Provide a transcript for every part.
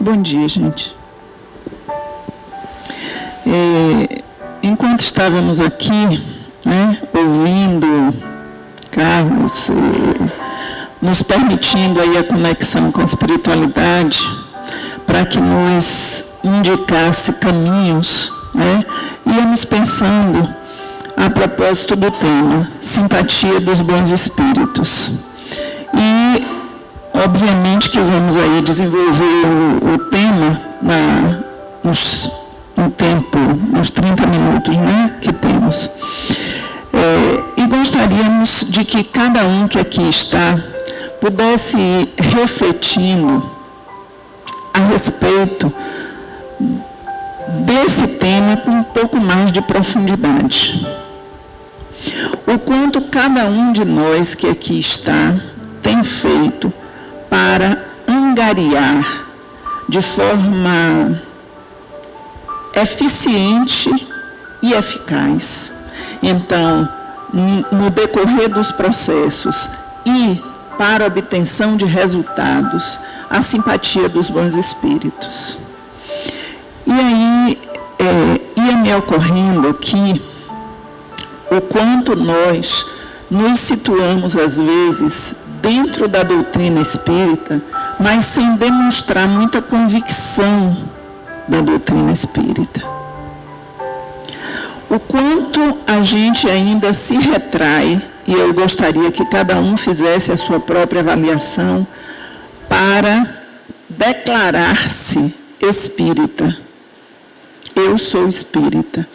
Bom dia, gente. Enquanto estávamos aqui, ouvindo Carlos, nos permitindo aí a conexão com a espiritualidade, para que nos indicasse caminhos, íamos pensando a propósito do tema, simpatia dos bons espíritos. E, obviamente, que vamos aí desenvolver o tema nos 30 minutos, que temos. E gostaríamos de que cada um que aqui está pudesse ir refletindo a respeito desse tema com um pouco mais de profundidade. O quanto cada um de nós que aqui está tem feito para angariar de forma eficiente e eficaz. Então, no decorrer dos processos e para a obtenção de resultados, a simpatia dos bons espíritos. E aí, ia me ocorrendo aqui o quanto nós nos situamos, às vezes, dentro da doutrina espírita, mas sem demonstrar muita convicção da doutrina espírita. O quanto a gente ainda se retrai, e eu gostaria que cada um fizesse a sua própria avaliação, para declarar-se espírita. Eu sou espírita.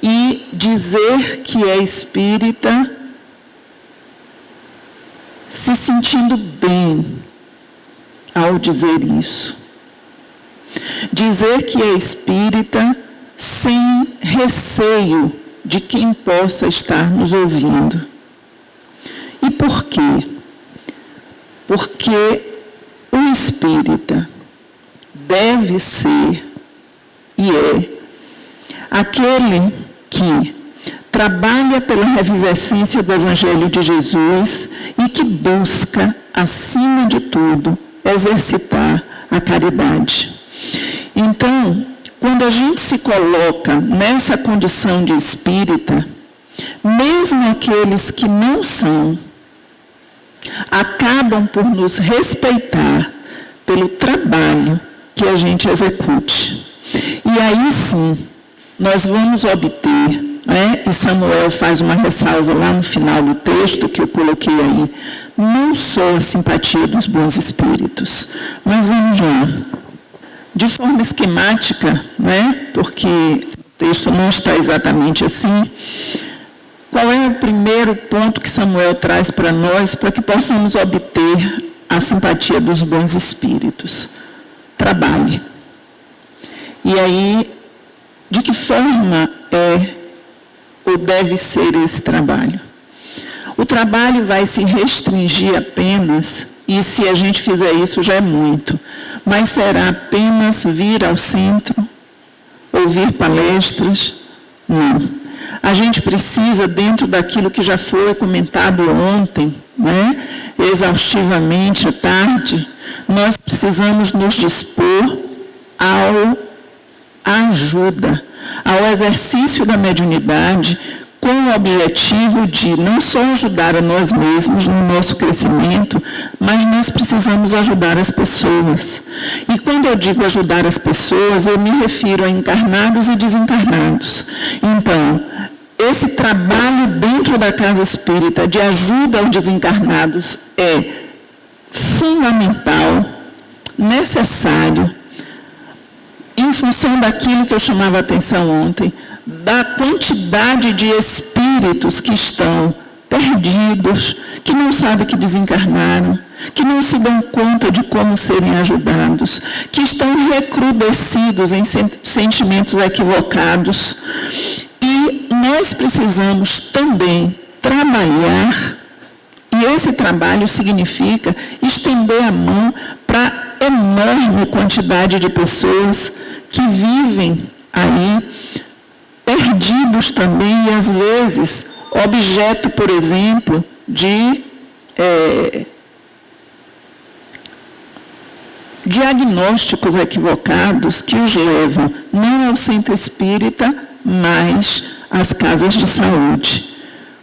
E dizer que é espírita se sentindo bem ao dizer isso. Dizer que é espírita sem receio de quem possa estar nos ouvindo. E por quê? Porque o espírita deve ser e é aquele que trabalha pela revivescência do Evangelho de Jesus e que busca, acima de tudo, exercitar a caridade. Então, quando a gente se coloca nessa condição de espírita, mesmo aqueles que não são, acabam por nos respeitar pelo trabalho que a gente execute. E aí sim, nós vamos obter, e Samuel faz uma ressalva lá no final do texto que eu coloquei aí, não só a simpatia dos bons espíritos, mas vamos lá. De forma esquemática, porque o texto não está exatamente assim, qual é o primeiro ponto que Samuel traz para nós para que possamos obter a simpatia dos bons espíritos? Trabalhe. E aí, de que forma é ou deve ser esse trabalho? O trabalho vai se restringir apenas, e se a gente fizer isso já é muito, mas será apenas vir ao centro, ouvir palestras? Não. A gente precisa, dentro daquilo que já foi comentado ontem, exaustivamente à tarde, nós precisamos nos dispor à ajuda, ao exercício da mediunidade, com o objetivo de não só ajudar a nós mesmos no nosso crescimento, mas nós precisamos ajudar as pessoas. E quando eu digo ajudar as pessoas, eu me refiro a encarnados e desencarnados. Então, esse trabalho dentro da casa espírita de ajuda aos desencarnados é fundamental, necessário, em função daquilo que eu chamava a atenção ontem, da quantidade de espíritos que estão perdidos, que não sabem que desencarnaram, que não se dão conta de como serem ajudados, que estão recrudescidos em sentimentos equivocados. E nós precisamos também trabalhar, e esse trabalho significa estender a mão para a enorme quantidade de pessoas que vivem aí perdidos também, e às vezes objeto, por exemplo, de diagnósticos equivocados que os levam não ao centro espírita, mas às casas de saúde.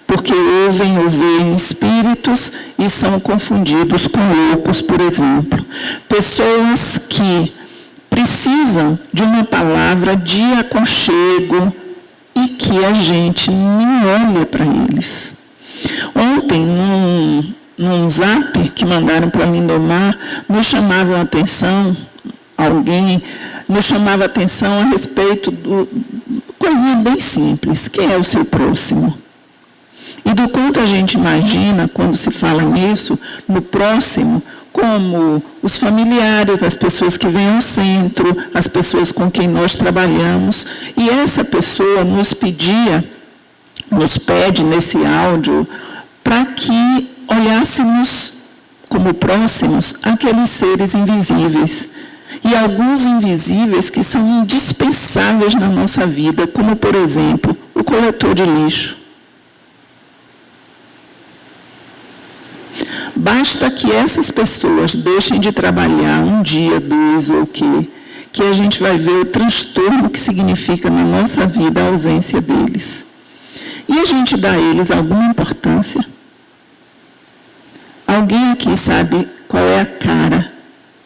Porque ouvem ou veem espíritos e são confundidos com loucos, por exemplo. Pessoas que precisam de uma palavra de aconchego e que a gente nem olha para eles. Ontem, num zap que mandaram para a Lindomar, nos chamavam a atenção, alguém nos chamava a atenção a respeito do coisinha bem simples, quem é o seu próximo? E do quanto a gente imagina, quando se fala nisso, no próximo, como os familiares, as pessoas que vêm ao centro, as pessoas com quem nós trabalhamos. E essa pessoa nos pede nesse áudio, para que olhássemos como próximos aqueles seres invisíveis. E alguns invisíveis que são indispensáveis na nossa vida, como, por exemplo, o coletor de lixo. Basta que essas pessoas deixem de trabalhar um dia, dois ou o quê, que a gente vai ver o transtorno que significa na nossa vida a ausência deles. E a gente dá a eles alguma importância? Alguém aqui sabe qual é a cara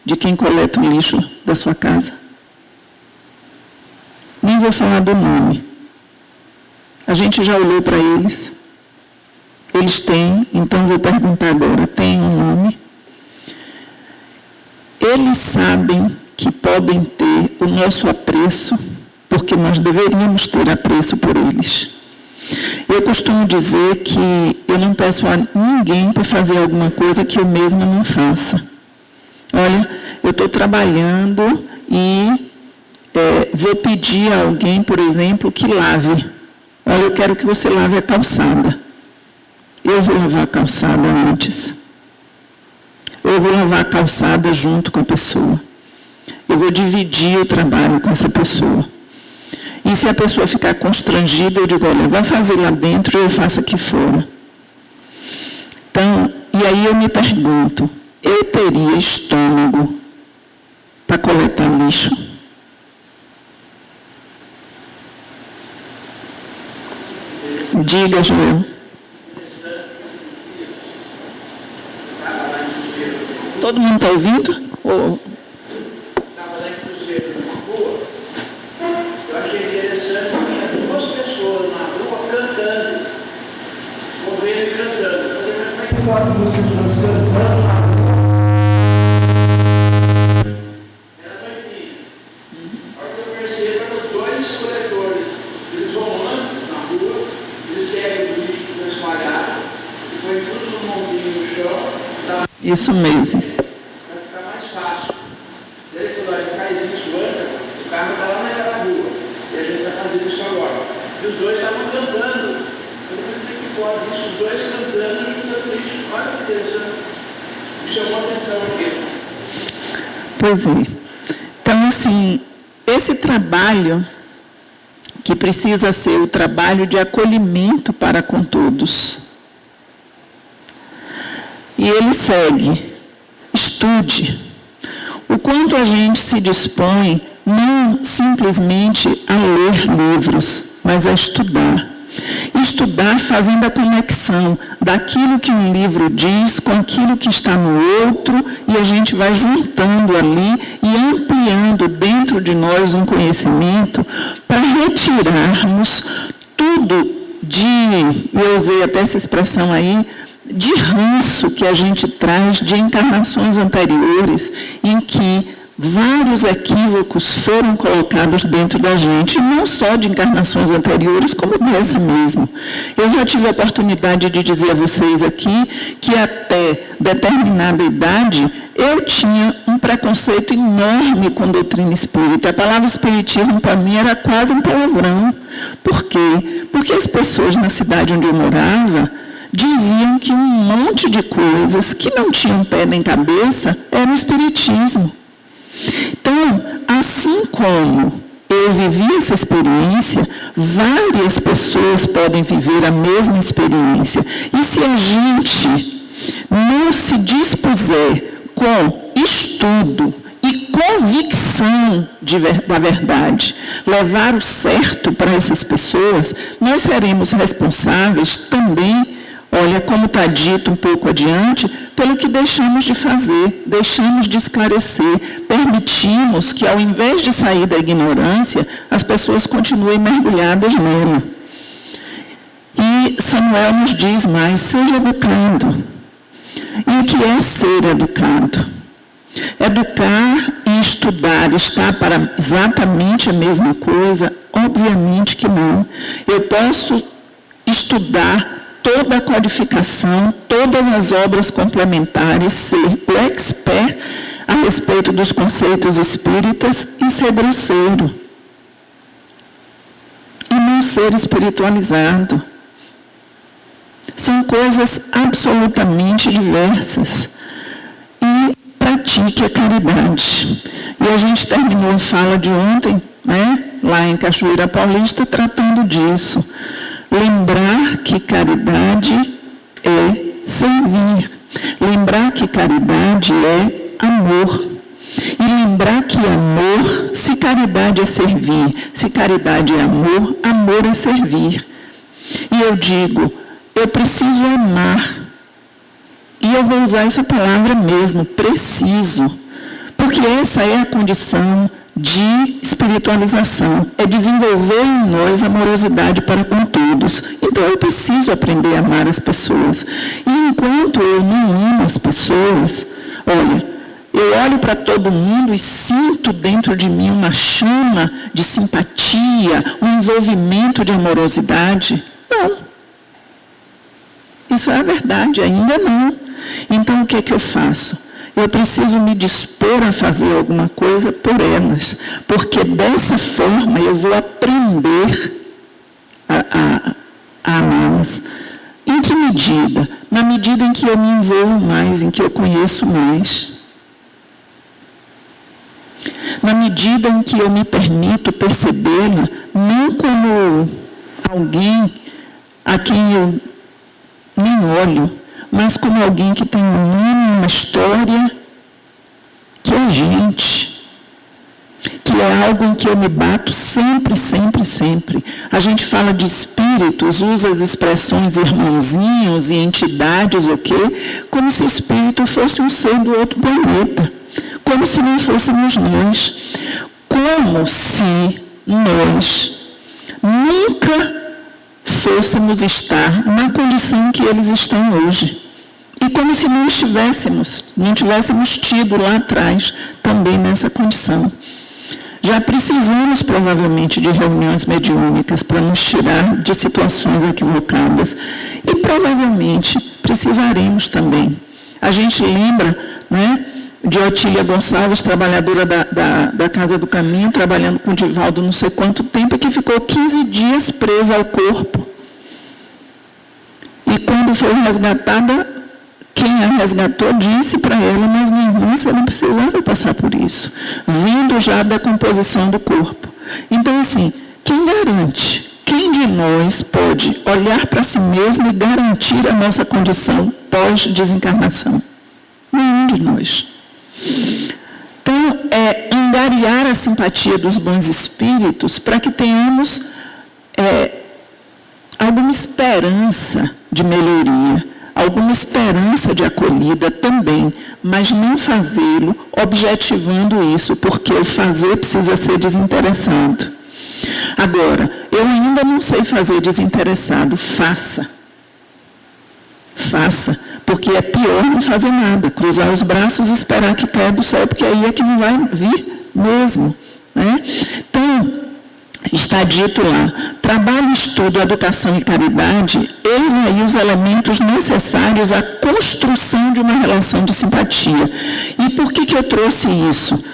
de quem coleta o lixo da sua casa? Nem vou falar do nome. A gente já olhou para eles? Eles têm, então vou perguntar agora, tem um nome? Eles sabem que podem ter o nosso apreço, porque nós deveríamos ter apreço por eles. Eu costumo dizer que eu não peço a ninguém para fazer alguma coisa que eu mesma não faça. Olha, eu estou trabalhando e vou pedir a alguém, por exemplo, que lave. Olha, eu quero que você lave a calçada. Eu vou lavar a calçada antes. Eu vou lavar a calçada junto com a pessoa. Eu vou dividir o trabalho com essa pessoa. E se a pessoa ficar constrangida, eu digo, olha, vai fazer lá dentro e eu faço aqui fora. Então, e aí eu me pergunto, eu teria estômago para coletar lixo? Diga, Joel. Todo mundo está ouvindo? Estava lá em Cruzeiro, na rua. Eu achei interessante que tinha 2 pessoas na rua cantando, correndo e cantando. Eu falei, mas como é que pode 2 pessoas cantando na rua? Era noitinha. A hora que eu percebo, eram 2 coletores. Eles vão antes na rua, eles pegam o lixo que foi espalhado, e põem tudo no montinho no chão. Isso mesmo. Os 2 estavam cantando. Eu falei, como é que pode isso? Os 2 cantando e juntando lixo. Olha que interessante. Me chamou a atenção aqui. Pois é. Então, assim, esse trabalho, que precisa ser o trabalho de acolhimento para com todos. E ele segue. Estude. O quanto a gente se dispõe não simplesmente a ler livros, mas a estudar. Estudar fazendo a conexão daquilo que um livro diz com aquilo que está no outro, e a gente vai juntando ali e ampliando dentro de nós um conhecimento para retirarmos tudo eu usei até essa expressão aí, de ranço que a gente traz de encarnações anteriores, em que vários equívocos foram colocados dentro da gente, e não só de encarnações anteriores, como dessa mesmo. Eu já tive a oportunidade de dizer a vocês aqui que até determinada idade eu tinha um preconceito enorme com doutrina espírita. A palavra espiritismo para mim era quase um palavrão. Por quê? Porque as pessoas na cidade onde eu morava diziam que um monte de coisas que não tinham pé nem cabeça era o espiritismo. Então, assim como eu vivi essa experiência, várias pessoas podem viver a mesma experiência. E se a gente não se dispuser com estudo e convicção da verdade, levar o certo para essas pessoas, nós seremos responsáveis também, olha, como está dito um pouco adiante, pelo que deixamos de fazer, deixamos de esclarecer, permitimos que, ao invés de sair da ignorância, as pessoas continuem mergulhadas nela. E Samuel nos diz mais: seja educado. E o que é ser educado? Educar e estudar está para exatamente a mesma coisa? Obviamente que não. Eu posso estudar toda a codificação, todas as obras complementares, ser o expert a respeito dos conceitos espíritas e ser grosseiro. E não ser espiritualizado. São coisas absolutamente diversas. E pratique a caridade. E a gente terminou a fala de ontem, né, lá em Cachoeira Paulista, tratando disso. Lembrar que caridade é servir. Lembrar que caridade é amor. E lembrar que amor, se caridade é servir, se caridade é amor, amor é servir. E eu digo, eu preciso amar. E eu vou usar essa palavra mesmo, preciso. Porque essa é a condição de espiritualização. É desenvolver em nós amorosidade para com todos. Então eu preciso aprender a amar as pessoas. E enquanto eu não amo as pessoas, olha, eu olho para todo mundo e sinto dentro de mim uma chama de simpatia, um envolvimento de amorosidade. Não. Isso é a verdade, ainda não. Então, o que é que eu faço? Eu preciso me dispor a fazer alguma coisa por elas, porque dessa forma eu vou aprender a amá-las. Em que medida? Na medida em que eu me envolvo mais, em que eu conheço mais. Na medida em que eu me permito percebê-la, não como alguém a quem eu nem olho, mas como alguém que tem um nome, uma história, que é gente, que é algo em que eu me bato sempre, sempre, sempre. A gente fala de espíritos, usa as expressões irmãozinhos e entidades, o quê? Como se espírito fosse um ser do outro planeta, como se não fôssemos nós, como se nós nunca fôssemos estar na condição que eles estão hoje. E como se não tivéssemos tido lá atrás também nessa condição. Já precisamos provavelmente de reuniões mediúnicas para nos tirar de situações equivocadas. E provavelmente precisaremos também. A gente lembra, né, de Otília Gonçalves, trabalhadora da Casa do Caminho, trabalhando com o Divaldo não sei quanto tempo, que ficou 15 dias presa ao corpo. E quando foi resgatada, quem a resgatou disse para ela: mas minha irmã, você não precisava passar por isso, vindo já da composição do corpo. Então, assim, quem garante? Quem de nós pode olhar para si mesmo e garantir a nossa condição pós-desencarnação? Nenhum de nós. Então, é angariar a simpatia dos bons espíritos para que tenhamos alguma esperança de melhoria, alguma esperança de acolhida também, mas não fazê-lo objetivando isso, porque o fazer precisa ser desinteressado. Agora, eu ainda não sei fazer desinteressado, faça. Faça, porque é pior não fazer nada, cruzar os braços e esperar que caia do céu, porque aí é que não vai vir mesmo. Né? Então, está dito lá, trabalho, estudo, educação e caridade, eis aí os elementos necessários à construção de uma relação de simpatia. E por que eu trouxe isso?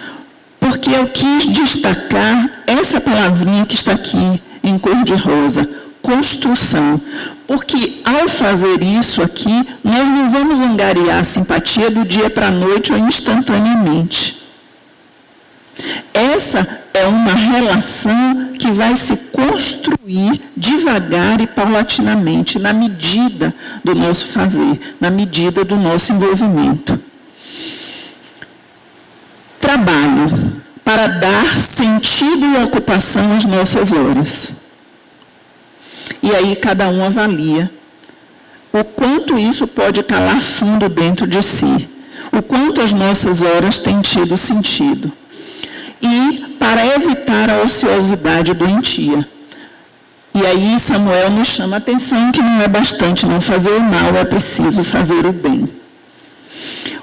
Porque eu quis destacar essa palavrinha que está aqui em cor de rosa, construção. Porque ao fazer isso aqui, nós não vamos angariar a simpatia do dia para a noite ou instantaneamente. Essa é uma relação que vai se construir devagar e paulatinamente, na medida do nosso fazer, na medida do nosso envolvimento. Trabalho. para dar sentido e ocupação às nossas horas. E aí cada um avalia o quanto isso pode calar fundo dentro de si, o quanto as nossas horas têm tido sentido. E para evitar a ociosidade doentia. E aí Samuel nos chama a atenção que não é bastante não fazer o mal, é preciso fazer o bem.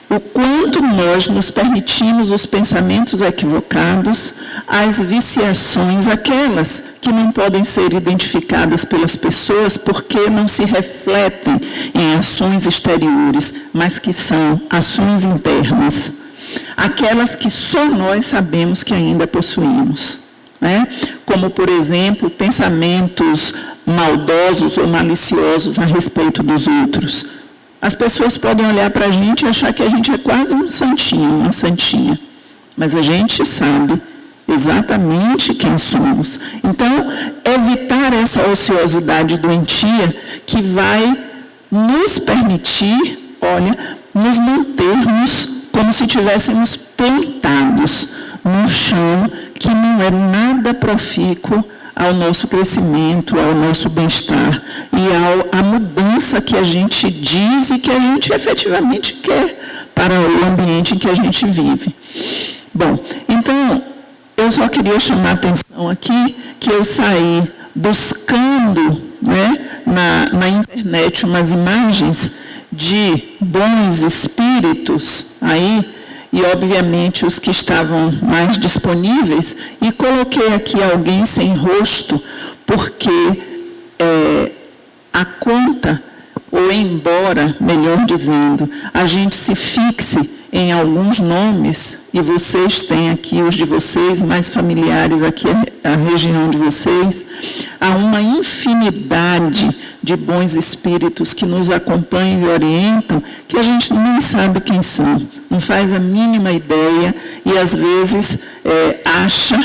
O quanto nós nos permitimos os pensamentos equivocados, as viciações, aquelas que não podem ser identificadas pelas pessoas porque não se refletem em ações exteriores, mas que são ações internas. Aquelas que só nós sabemos que ainda possuímos. Né? Como, por exemplo, pensamentos maldosos ou maliciosos a respeito dos outros. As pessoas podem olhar para a gente e achar que a gente é quase um santinho, uma santinha. Mas a gente sabe exatamente quem somos. Então, evitar essa ociosidade doentia que vai nos permitir, nos mantermos como se estivéssemos plantados num chão que não é nada profícuo ao nosso crescimento, ao nosso bem-estar e à mudança que a gente diz e que a gente efetivamente quer para o ambiente em que a gente vive. Bom, então, eu só queria chamar a atenção aqui que eu saí buscando, né, na internet umas imagens de bons espíritos aí, e obviamente os que estavam mais disponíveis, e coloquei aqui alguém sem rosto, porque a conta, ou embora, melhor dizendo, a gente se fixe em alguns nomes, e vocês têm aqui os de vocês, mais familiares aqui a região de vocês, há uma infinidade de bons espíritos que nos acompanham e orientam, que a gente nem sabe quem são, não faz a mínima ideia, e às vezes acha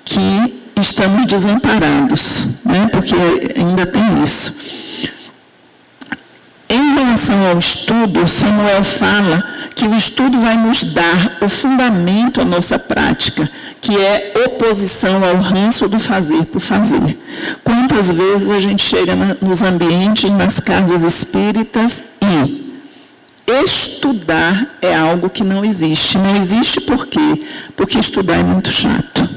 que estamos desamparados, né? Porque ainda tem isso. Em relação ao estudo, Samuel fala que o estudo vai nos dar o fundamento à nossa prática, que é oposição ao ranço do fazer por fazer. Quantas vezes a gente chega nos ambientes, nas casas espíritas, e estudar é algo que não existe. Não existe por quê? Porque estudar é muito chato.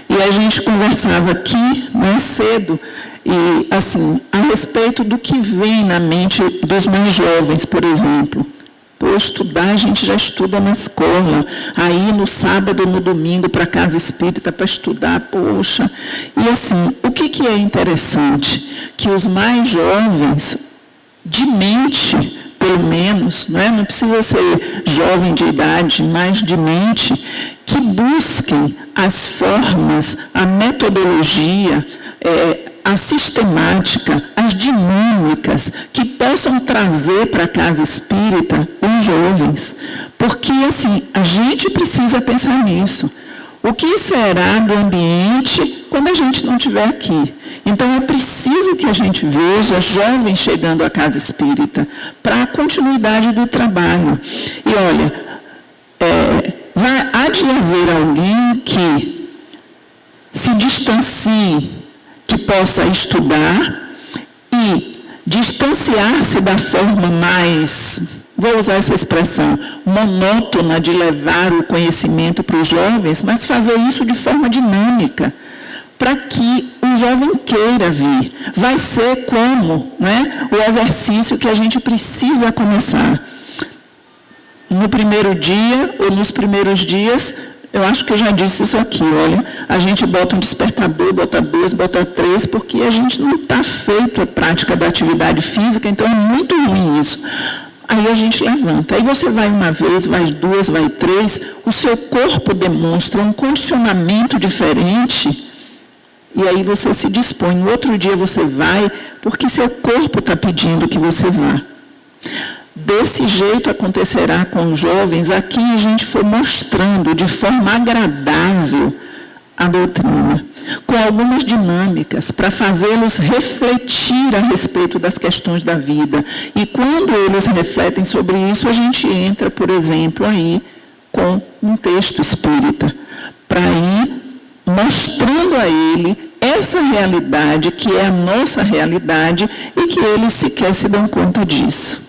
E a gente conversava aqui, mais cedo, e assim, a respeito do que vem na mente dos mais jovens, por exemplo. Estudar, a gente já estuda na escola, aí no sábado, no domingo, para a casa espírita, para estudar, poxa. E assim, o que é interessante? Que os mais jovens, de mente, pelo menos, não precisa ser jovem de idade, mas de mente, que busquem as formas, a metodologia, a sistemática, as dinâmicas que possam trazer para a casa espírita os jovens. Porque, assim, a gente precisa pensar nisso. O que será do ambiente quando a gente não estiver aqui? Então, é preciso que a gente veja jovens chegando à casa espírita para a continuidade do trabalho. E, olha, há de haver alguém que se distancie, que possa estudar e distanciar-se da forma mais, vou usar essa expressão, monótona de levar o conhecimento para os jovens, mas fazer isso de forma dinâmica, para que o jovem queira vir. Vai ser como, o exercício que a gente precisa começar. No primeiro dia, ou nos primeiros dias, eu acho que eu já disse isso aqui, olha, a gente bota um despertador, bota 2, bota 3, porque a gente não está feito a prática da atividade física, então é muito ruim isso. Aí a gente levanta. Aí você vai uma vez, vai 2, vai 3, o seu corpo demonstra um condicionamento diferente, e aí você se dispõe. No outro dia você vai, porque seu corpo está pedindo que você vá. Desse jeito acontecerá com os jovens, aqui a gente foi mostrando de forma agradável a doutrina, com algumas dinâmicas para fazê-los refletir a respeito das questões da vida. E quando eles refletem sobre isso, a gente entra, por exemplo, aí com um texto espírita, para ir mostrando a ele essa realidade que é a nossa realidade e que eles sequer se dão conta disso.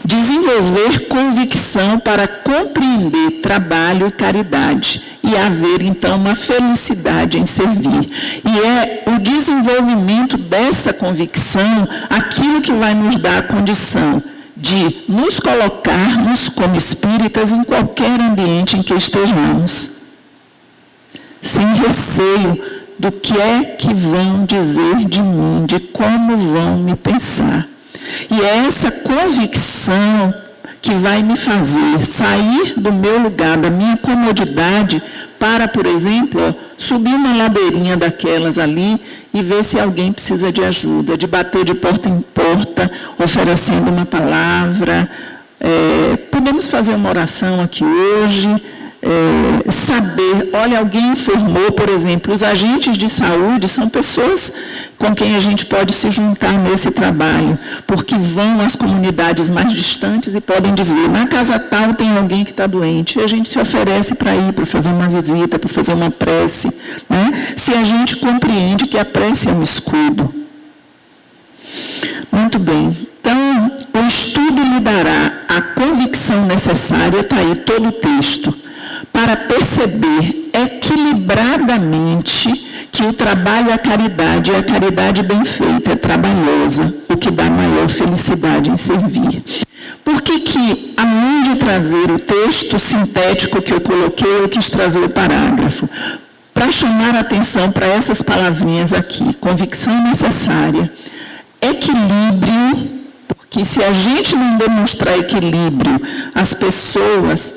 Desenvolver convicção para compreender trabalho e caridade e haver, então, uma felicidade em servir. E é o desenvolvimento dessa convicção aquilo que vai nos dar a condição de nos colocarmos como espíritas em qualquer ambiente em que estejamos, sem receio do que é que vão dizer de mim, de como vão me pensar. E é essa convicção que vai me fazer sair do meu lugar, da minha comodidade, para, por exemplo, subir uma ladeirinha daquelas ali e ver se alguém precisa de ajuda, de bater de porta em porta, oferecendo uma palavra. Podemos fazer uma oração aqui hoje, saber, olha, alguém informou, por exemplo, os agentes de saúde são pessoas com quem a gente pode se juntar nesse trabalho, porque vão às comunidades mais distantes e podem dizer, na casa tal tem alguém que está doente, e a gente se oferece para ir, para fazer uma visita, para fazer uma prece, né? Se a gente compreende que a prece é um escudo. Muito bem. Então, o estudo lhe dará a convicção necessária, está aí todo o texto, para perceber equilibradamente que o trabalho é caridade, e a caridade bem feita é trabalhosa, o que dá maior felicidade em servir. Por que, além de trazer o texto sintético que eu coloquei, eu quis trazer o parágrafo? Para chamar a atenção para essas palavrinhas aqui, convicção necessária, equilíbrio, porque se a gente não demonstrar equilíbrio, as pessoas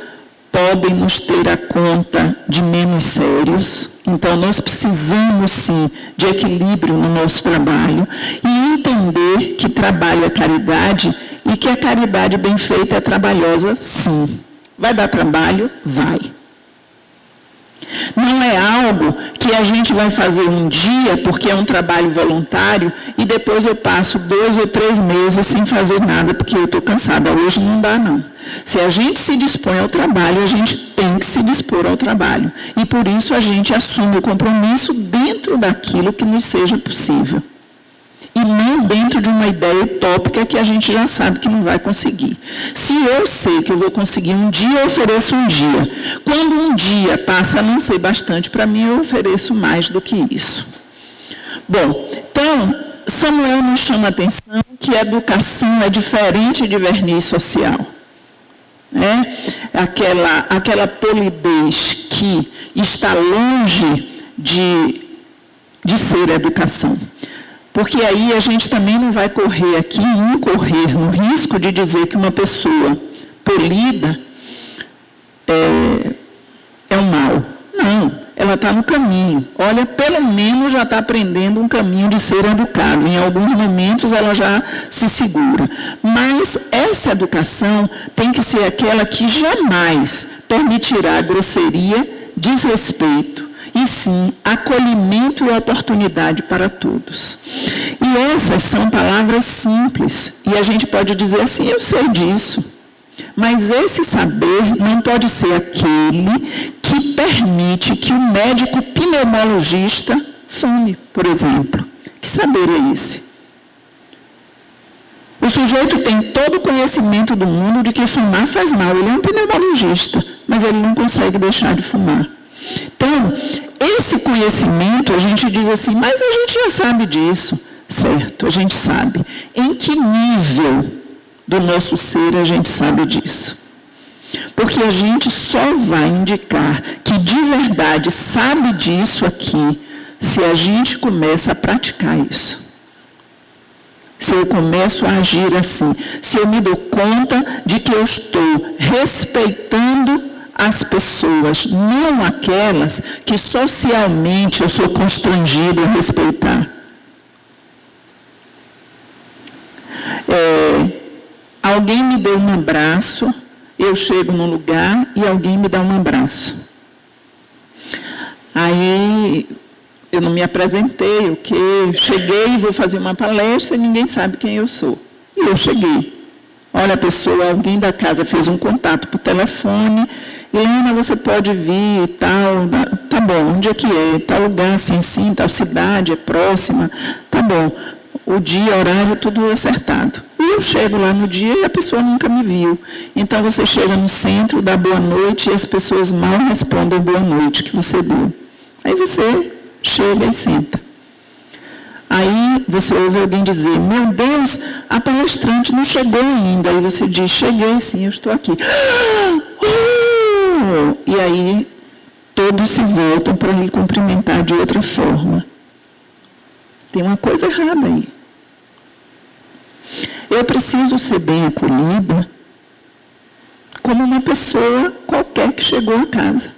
podem nos ter a conta de menos sérios. Então, nós precisamos, sim, de equilíbrio no nosso trabalho e entender que trabalho é caridade e que a caridade bem feita é trabalhosa, sim. Vai dar trabalho? Vai. Não é algo que a gente vai fazer um dia, porque é um trabalho voluntário, e depois eu passo 2 ou 3 meses sem fazer nada, porque eu estou cansada. Hoje não dá, não. Se a gente se dispõe ao trabalho, a gente tem que se dispor ao trabalho. E por isso a gente assume o compromisso dentro daquilo que nos seja possível. E não dentro de uma ideia utópica que a gente já sabe que não vai conseguir. Se eu sei que eu vou conseguir um dia, eu ofereço um dia. Quando um dia passa a não ser bastante para mim, eu ofereço mais do que isso. Bom, então, Samuel nos chama a atenção que a educação é diferente de verniz social. Aquela polidez que está longe de ser educação. Porque aí a gente também não vai incorrer no risco de dizer que uma pessoa polida é um mal. Não, ela está no caminho. Olha, pelo menos já está aprendendo um caminho de ser educado. Em alguns momentos ela já se segura. Mas essa educação tem que ser aquela que jamais permitirá grosseria, desrespeito, e sim, acolhimento e oportunidade para todos. E essas são palavras simples. E a gente pode dizer assim, eu sei disso. Mas esse saber não pode ser aquele que permite que o médico pneumologista fume, por exemplo. Que saber é esse? O sujeito tem todo o conhecimento do mundo de que fumar faz mal. Ele é um pneumologista, mas ele não consegue deixar de fumar. Então, esse conhecimento, a gente diz assim, mas a gente já sabe disso. Certo, a gente sabe. Em que nível do nosso ser a gente sabe disso? Porque a gente só vai indicar que de verdade sabe disso aqui, se a gente começa a praticar isso. Se eu começo a agir assim, se eu me dou conta de que eu estou respeitando as pessoas, não aquelas que socialmente eu sou constrangido a respeitar. Alguém me deu um abraço, eu chego num lugar e alguém me dá um abraço. Aí eu não me apresentei, cheguei, vou fazer uma palestra e ninguém sabe quem eu sou. E eu cheguei. Olha, a pessoa, alguém da casa fez um contato por telefone, Helena, você pode vir e tal, tá bom, onde é que é? Tal lugar, assim, tal cidade, é próxima, tá bom. O dia, horário, tudo acertado. E eu chego lá no dia e a pessoa nunca me viu. Então, você chega no centro, dá boa noite e as pessoas mal respondem boa noite que você deu. Aí você chega e senta. Aí você ouve alguém dizer, meu Deus, a palestrante não chegou ainda. Aí você diz, cheguei sim, eu estou aqui. E aí todos se voltam para lhe cumprimentar de outra forma. Tem uma coisa errada aí. Eu preciso ser bem acolhida como uma pessoa qualquer que chegou a casa.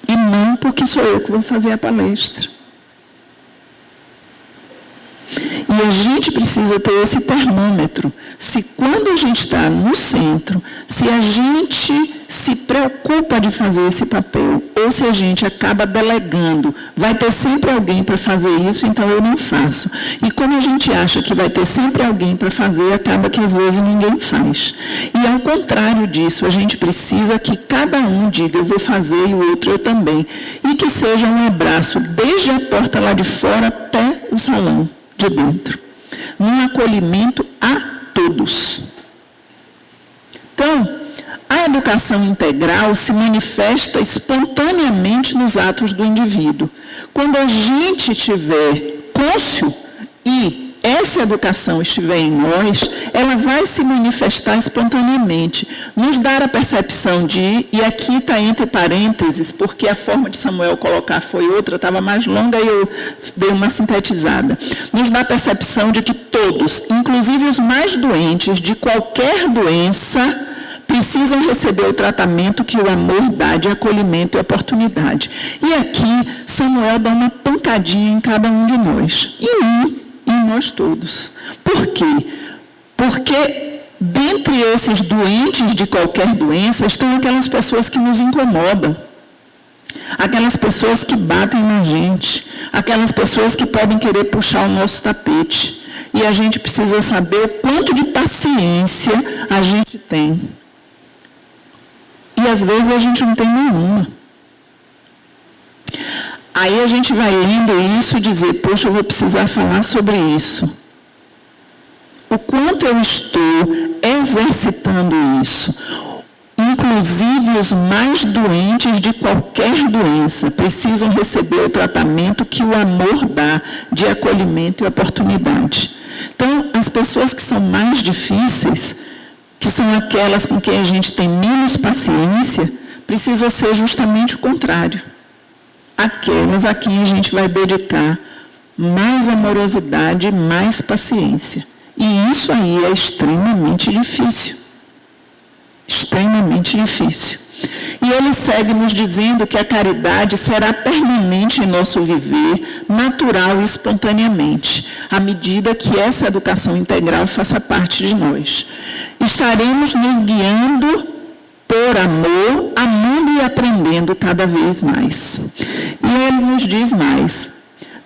E não porque sou eu que vou fazer a palestra. E a gente precisa ter esse termômetro. Se quando a gente está no centro, se a gente se preocupa de fazer esse papel, ou se a gente acaba delegando, vai ter sempre alguém para fazer isso, então eu não faço. E como a gente acha que vai ter sempre alguém para fazer, acaba que às vezes ninguém faz. E ao contrário disso, a gente precisa que cada um diga, eu vou fazer e o outro eu também. E que seja um abraço desde a porta lá de fora até o salão de dentro. Num acolhimento a todos. Então, a educação integral se manifesta espontaneamente nos atos do indivíduo. Quando a gente tiver cônscio e essa educação estiver em nós, ela vai se manifestar espontaneamente, nos dar a percepção de, e aqui está entre parênteses, porque a forma de Samuel colocar foi outra, estava mais longa e eu dei uma sintetizada, nos dá a percepção de que todos, inclusive os mais doentes de qualquer doença, precisam receber o tratamento que o amor dá de acolhimento e oportunidade. E aqui, Samuel dá uma pancadinha em cada um de nós. Em mim, em nós todos. Por quê? Porque dentre esses doentes de qualquer doença, estão aquelas pessoas que nos incomodam. Aquelas pessoas que batem na gente. Aquelas pessoas que podem querer puxar o nosso tapete. E a gente precisa saber o quanto de paciência a gente tem. E às vezes a gente não tem nenhuma. Aí a gente vai lendo isso e dizer, poxa, eu vou precisar falar sobre isso. O quanto eu estou exercitando isso. Inclusive os mais doentes de qualquer doença precisam receber o tratamento que o amor dá de acolhimento e oportunidade. Então, as pessoas que são mais difíceis, que são aquelas com quem a gente tem menos paciência, precisa ser justamente o contrário. Aquelas a quem a gente vai dedicar mais amorosidade, mais paciência. E isso aí é extremamente difícil. Extremamente difícil. E ele segue nos dizendo que a caridade será permanente em nosso viver, natural e espontaneamente, à medida que essa educação integral faça parte de nós. Estaremos nos guiando por amor, amando e aprendendo cada vez mais. E ele nos diz mais.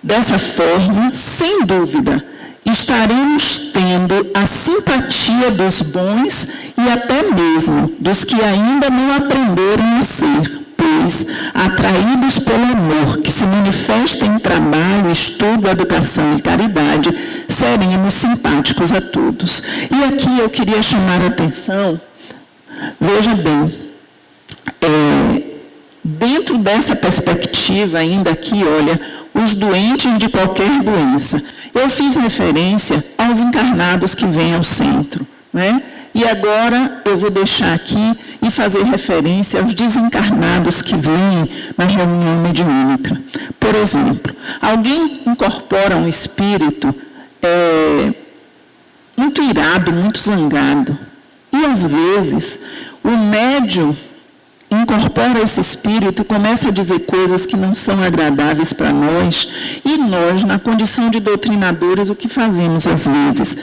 Dessa forma, sem dúvida, estaremos tendo a simpatia dos bons e até mesmo dos que ainda não aprenderam a ser, pois, atraídos pelo amor que se manifesta em trabalho, estudo, educação e caridade, seremos simpáticos a todos. E aqui eu queria chamar a atenção, veja bem, dentro dessa perspectiva ainda aqui, olha, os doentes de qualquer doença. Eu fiz referência aos encarnados que vêm ao centro, né? E agora eu vou deixar aqui e fazer referência aos desencarnados que vêm na reunião mediúnica. Por exemplo, alguém incorpora um espírito muito irado, muito zangado. E às vezes o médium incorpora esse espírito e começa a dizer coisas que não são agradáveis para nós. E nós, na condição de doutrinadores, o que fazemos às vezes?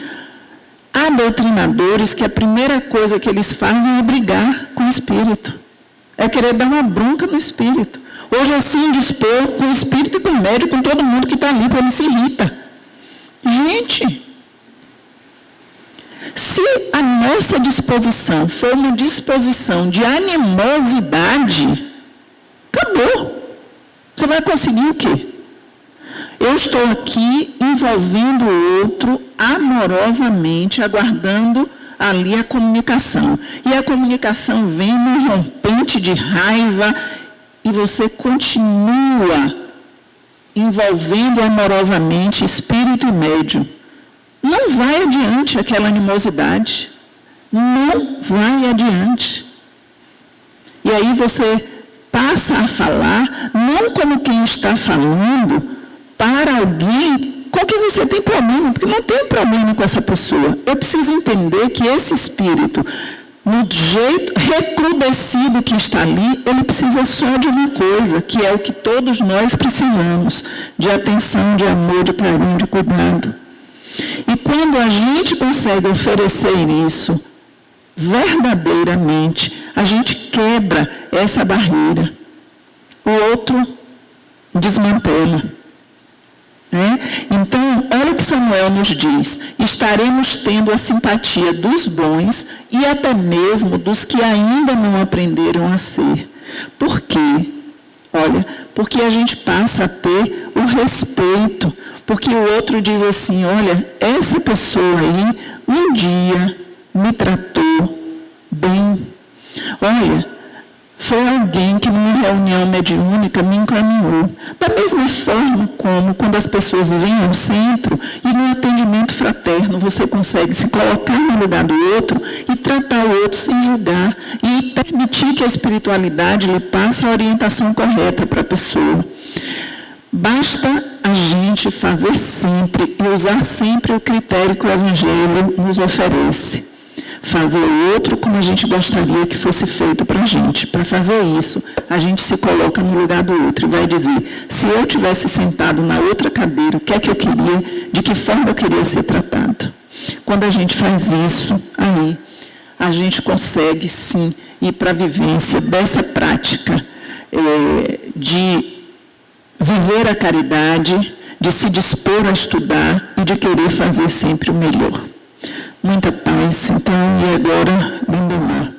Há doutrinadores que a primeira coisa que eles fazem é brigar com o espírito. É querer dar uma bronca no espírito. Hoje, assim, dispor com o espírito e com o médium, com todo mundo que está ali, para ele se irrita. Gente, se a nossa disposição for uma disposição de animosidade, acabou. Você vai conseguir o quê? Eu estou aqui envolvendo o outro amorosamente, aguardando ali a comunicação. E a comunicação vem num rompente de raiva e você continua envolvendo amorosamente espírito e médium. Não vai adiante aquela animosidade. Não vai adiante. E aí você passa a falar, não como quem está falando, para alguém com quem você tem problema, porque não tem problema com essa pessoa. Eu preciso entender que esse espírito, no jeito recrudescido que está ali, ele precisa só de uma coisa, que é o que todos nós precisamos, de atenção, de amor, de carinho, de cuidado. E quando a gente consegue oferecer isso verdadeiramente, a gente quebra essa barreira. O outro desmantela. Então, olha o que Samuel nos diz. Estaremos tendo a simpatia dos bons e até mesmo dos que ainda não aprenderam a ser. Por quê? Olha, porque a gente passa a ter o respeito. Porque o outro diz assim, olha, essa pessoa aí um dia me tratou bem. Olha, foi alguém que numa reunião mediúnica me encaminhou. Da mesma forma como quando as pessoas vêm ao centro e no atendimento fraterno você consegue se colocar no lugar do outro e tratar o outro sem julgar e permitir que a espiritualidade lhe passe a orientação correta para a pessoa. Basta a gente fazer sempre e usar sempre o critério que o Evangelho nos oferece. Fazer o outro como a gente gostaria que fosse feito para a gente. Para fazer isso, a gente se coloca no lugar do outro e vai dizer, se eu tivesse sentado na outra cadeira, o que é que eu queria, de que forma eu queria ser tratado. Quando a gente faz isso, aí a gente consegue sim ir para a vivência dessa prática de viver a caridade, de se dispor a estudar e de querer fazer sempre o melhor. Muita paz, então, e agora, Lindemar.